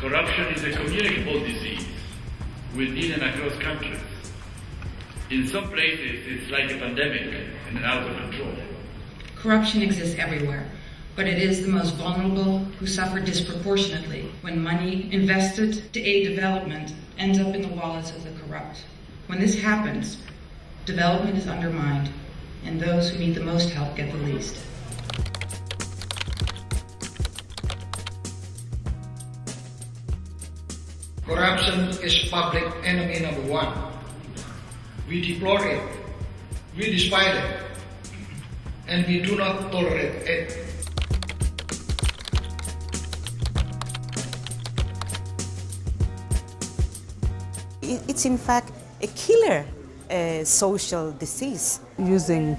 Corruption is a communicable disease within and across countries. In some places, it's like a pandemic and out of control. Corruption exists everywhere, but it is the most vulnerable who suffer disproportionately when money invested to aid development ends up in the wallets of the corrupt. When this happens, development is undermined, and those who need the most help get the least. Corruption is public enemy number one. We deplore it, we despise it, and we do not tolerate it. It's in fact a killer social disease. Using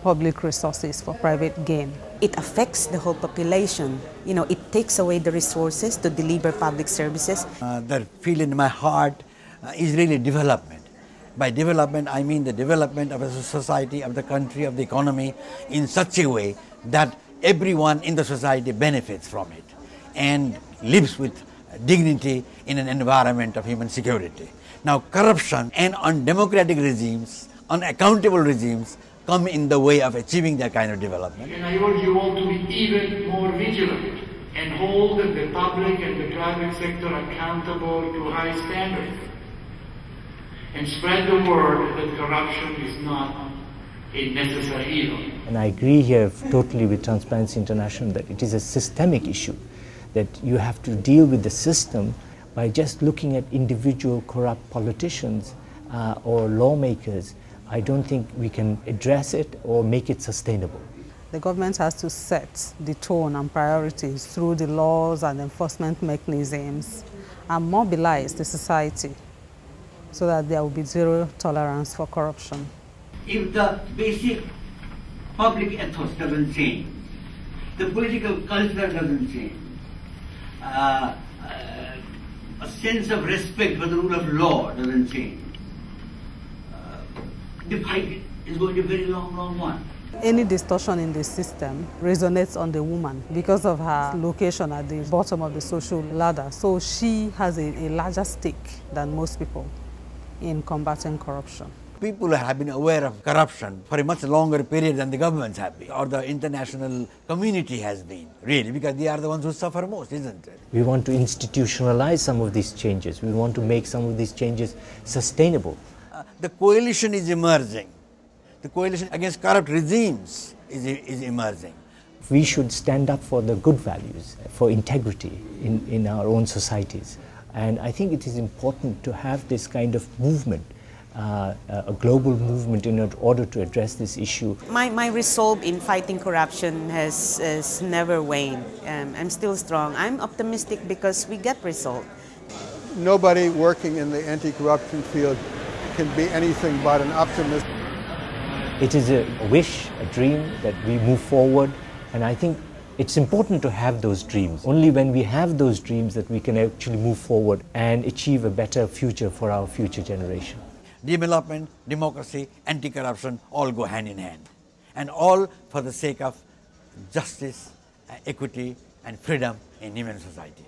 public resources for private gain. It affects the whole population. You know, it takes away the resources to deliver public services. The feel in my heart is really development. By development, I mean the development of a society, of the country, of the economy in such a way that everyone in the society benefits from it and lives with dignity in an environment of human security. Now, corruption and undemocratic regimes, unaccountable regimes come in the way of achieving that kind of development. And I urge you all to be even more vigilant and hold the public and the private sector accountable to high standards. And spread the word that corruption is not a necessary evil. And I agree here totally with Transparency International that it is a systemic issue, that you have to deal with the system by just looking at individual corrupt politicians or lawmakers. I don't think we can address it or make it sustainable. The government has to set the tone and priorities through the laws and enforcement mechanisms and mobilize the society so that there will be zero tolerance for corruption. If the basic public ethos doesn't change, the political culture doesn't change, a sense of respect for the rule of law doesn't change, the fight is going to be a very long one. Any distortion in the system resonates on the woman because of her location at the bottom of the social ladder. So she has a larger stake than most people in combating corruption. People have been aware of corruption for a much longer period than the governments have been, or the international community has been, really, because they are the ones who suffer most, isn't it? We want to institutionalize some of these changes. We want to make some of these changes sustainable. The coalition is emerging. The coalition against corrupt regimes is emerging. We should stand up for the good values, for integrity in our own societies. And I think it is important to have this kind of movement, a global movement in order to address this issue. My resolve in fighting corruption has never waned. I'm still strong. I'm optimistic because we get results. Nobody working in the anti-corruption field can be anything but an optimist. It is a wish, a dream that we move forward, and I think it's important to have those dreams. Only when we have those dreams that we can actually move forward and achieve a better future for our future generation. Development, democracy, anti-corruption all go hand in hand, and all for the sake of justice, equity and freedom in human society.